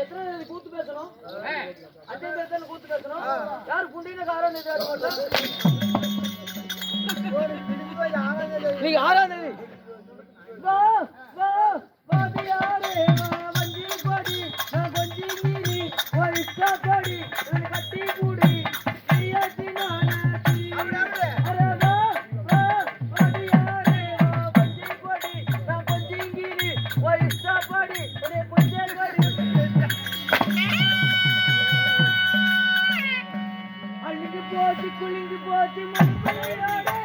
எத்தனை கூத்து பேசணும்? 5 பேர் தானே கூத்து பேசணும். யாரு புண்டின காரணம் இது? நீங்க 6ஆம் தேதி வா வா வாதியாரே வஞ்சி கொடி நான் கொஞ்சி மீறி ஒரு ஸ்டாப்படி நான் கட்டி கூடி நீயாச்சி நானாச்சி அரே வா வா வாதியாரே வஞ்சி கொடி நான் கொஞ்சி மீறி ஒரு ஸ்டாப்படி நான் கொஞ்சே கொடி அள்ளிக்கு போச்சு குளிங்கி போச்சு மணிப்பையோடே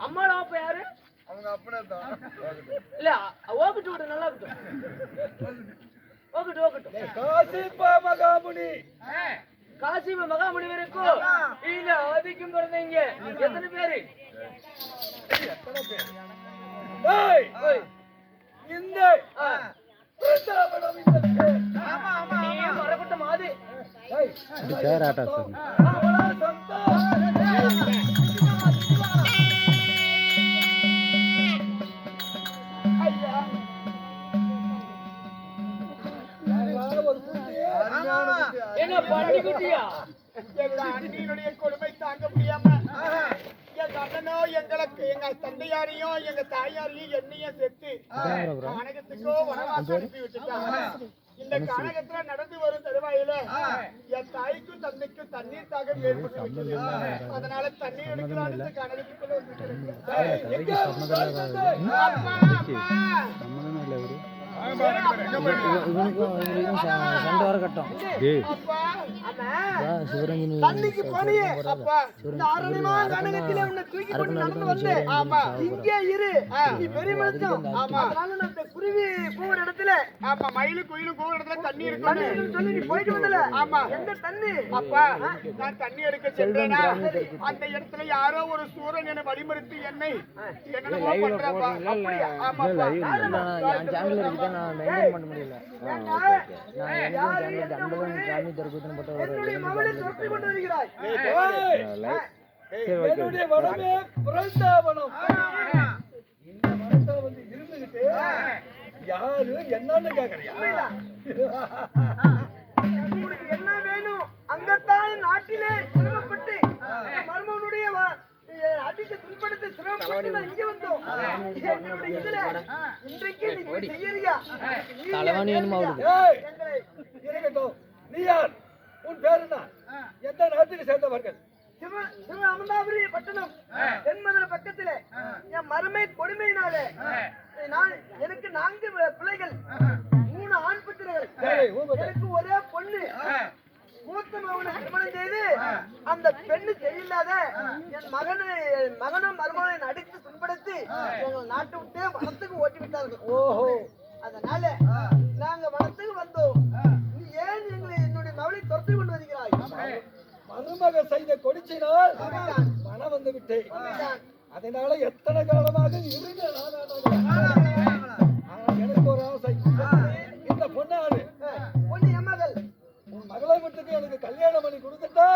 அம்மாடா அப்ப யாரு? அவங்க அப்பனே தான். இல்ல ஓகட்டு விடு, நல்லா விடு. ஓகட்டு காசிப்ப மகாமுனி. காசிப்ப மகாமுனி வரைக்கும் இல்ல அதிகம் பிறந்தீங்க எத்தனை பேரு? எத்தனை பேர்? ஏய் ஏய் இந்த பிருந்தாவனம் இந்த பேர். ஆமா ஆமா நீ வரப்பட்ட மாதி. ஏய் இந்த பேர் ஆட்டா சார். அவளா சந்தா. என்ன பண்ணி குட்டியா? எங்க அண்ணியினுடைய கொடுமை தாங்க முடியாம எங்க அண்ணனோ எங்களுக்கு எங்க தந்தையாரையும் எங்க தாயாரையும் என்னையும் செத்து கனகத்துக்கோ வனவாசம் அனுப்பி விட்டுட்டாங்க. இந்த கனகத்துல நடந்து வரும் தருவாயில என் தாய்க்கும் தந்தைக்கும் தண்ணீர் தாகம் ஏற்பட்டு விட்டது. அதனால தண்ணீர் எடுக்கலான்னு கனகத்துக்குள்ள தண்ணிக்கு போனியே அப்பா இந்த அரணிமா கனகத்திலே உன்னை தூக்கி கொண்டு நடந்து வந்தேன். ஆமா இங்கே இரு, நீ பெரிய மனுஷன். ஆமா அதனால நான் இந்த குருவி போகிற இடத்துல ஆமா மயிலும் குயிலும் போகிற இடத்துல தண்ணி இருக்கு சொல்லி நீ போயிட்டு வந்தல. ஆமா எந்த தண்ணி? அப்பா நான் தண்ணி எடுக்க சென்றேனா அந்த இடத்துல யாரோ ஒரு சூரன் என்னை வழிமறித்து என்னை என்னென்னமோ பண்றாப்பா. அப்படியா? ஆமாப்பா நான் ஜாமில இருக்கேன், நான் மெயின்டெய்ன் பண்ண முடியல. சாமி தர்பூத்தன் போட்ட ஒரு மகளை தொட்டி கொண்டு வருகிறாய். என்னுடைய வனமே பிருந்தாவனம். இந்த மரத்தை வந்து இருந்துகிட்டு யாரு என்னன்னு கேக்குறியா? உங்களுக்கு என்ன வேணும்? அங்கத்தான் நாட்டிலே சிரமப்பட்டு மர்மனுடைய அடித்து துன்படுத்தி சிரமப்பட்டு நான் இங்க வந்தோம். என்னுடைய இதுல இன்றைக்கு நீ செய்யறியா? தலைவாணி என்னமா வருது? இருக்கட்டும். நீ யார்? உன் பேர் என்ன? எந்த நாட்டுக்கு சேர்ந்தவர்கள்? சிவ அமந்தாபுரி பட்டணம் தென்மதுரை பக்கத்திலே என் மறுமை கொடுமையினாலே எனக்கு 4 பிள்ளைகள், 3 ஆண் புத்திரர்கள், எனக்கு ஒரே பொண்ணு. மூத்த மகனை திருமணம் செய்து அந்த பெண்ணு சரியில்லாத என் மகனும் மருமகனை அடித்து துன்படுத்தி எங்கள் நாட்டை விட்டே வனத்துக்கு ஓட்டி விட்டார்கள். ஓஹோ, அதனால நாங்க வனத்துக்கு வந்தோம். நீ ஏன் என்னுடைய மகளை துரத்தி கொண்டு வருகிறாய்? மருமக செய்த கொடுச்சினால் மனம் வந்து விட்டேன். அதனால எத்தனை காலமாக இருங்க. எனக்கு ஒரு ஆசை, இந்த பொண்ணாரு பொண்ணு என் மகள். உன் மகளை மட்டுக்கு எனக்கு கல்யாணம் பண்ணி கொடுத்துட்டா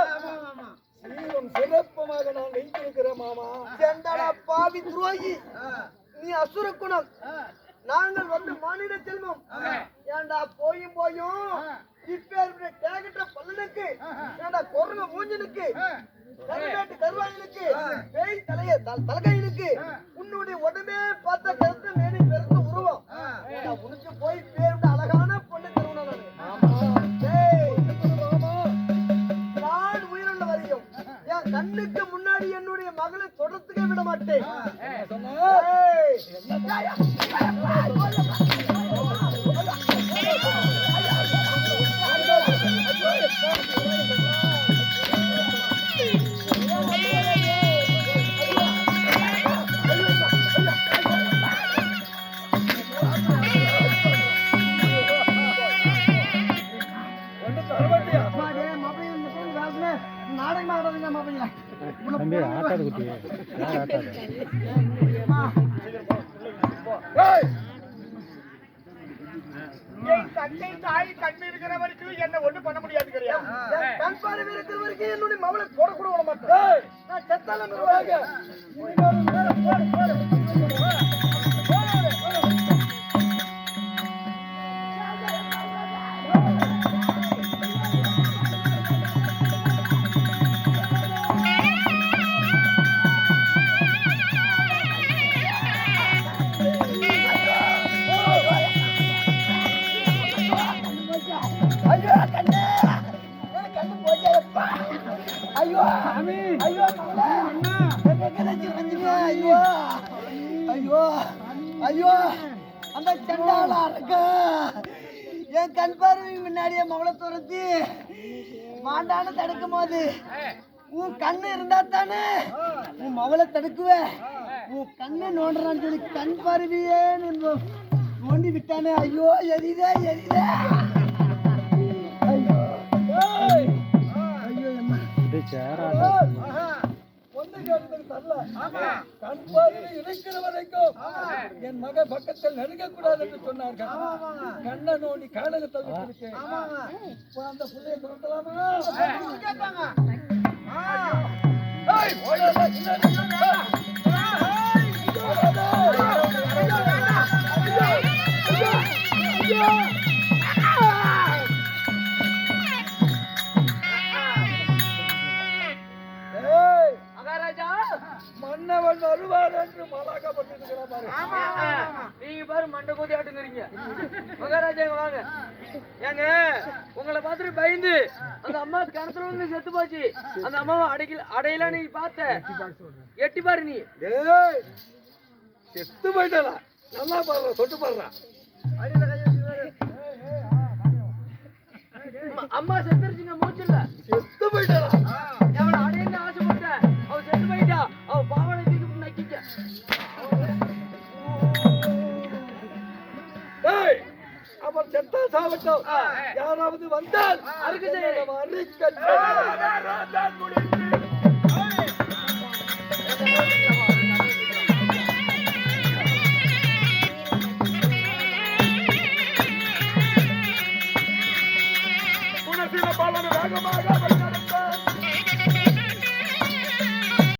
சீரும் சிறப்புமாக நான் வைத்திருக்கிறேன் மாமா. செண்டடா பாவி துரோகி, நீ அசுர குணம், நாங்கள் வந்து மாநில செல்வம். ஏண்டா போயும் இப்ப கேகட்ட பல்லனுக்கு, ஏண்டா கொரங்க மூஞ்சனுக்கு, கருவேட்டு கருவாயினுக்கு, பேய் தலைகையினுக்கு உன்னுடைய உடம்பே பார்த்த கருத்து மேனி பெருத்த உருவம். உனக்கு போய் பேர் அழகான பொண்ணு தருவணும். நான் உயிருள்ள வரையும் என் கண்ணுக்கு முன்னாடி என்னுடைய மகளை தொடர்த்துக்க விட மாட்டேன். தம்பி ஆட்டாது குட்டி யார் ஆட்டாது தந்தை தாய் கண்ணு இருக்கிற வரைக்கும் என்ன ஒண்ணு பண்ண முடியாது. கண் பார்வை இருக்கிற வரைக்கும் என்னுடைய மகளை போட கூட விட மாட்டேன். நான் செத்தாலும் ஐயோ, அந்த சண்டாளா இருக்க என் கண் பார்வை முன்னாடியே மகளை துரத்தி மாண்டான தடுக்கும் போது உன் கண்ணு இருந்தா தானே உன் மகளை தடுக்குவ. உன் கண்ணை நோண்டுறான்னு சொல்லி கண் பார்வையே நோண்டி விட்டானே. ஐயோ, எரிதே எரிதே. ஐயோ ஐயோ அம்மா, கண் பார்வை இருக்கிற வரைக்கும் என் மக பக்கத்தில் நெருங்க கூடாது என்று சொன்னார்கள். கண்ணை நோண்டி காலையில் தவிர்த்து அந்த புள்ளைய துரத்தலாமா? மன்னவன் வருவார் என்று மலாக்கப்பட்டிருக்கிறார் பாரு. நீங்க பாரு மண்டை கோதி ஆட்டுங்கிறீங்க. மகாராஜா வாங்க. ஏங்க உங்களை பார்த்துட்டு பயந்து அந்த அம்மா கிணத்துல வந்து செத்து போச்சு. அந்த அம்மாவை அடையில நீ பார்த்த எட்டி பாரு. நீ செத்து போயிட்டா நல்லா பாடுற, சொட்டு பாடுறா. அம்மா செத்துருச்சுங்க, மூச்சுல செத்து போயிட்டா. அவளை அடையில ஆசைப்பட்ட அவ செத்து போயிட்டா. அவ பாவனை தூக்கி நக்கிச்ச. அவன் செத்தா சாவட்டும். யாராவது வந்தால் அறுக்க வேகமாக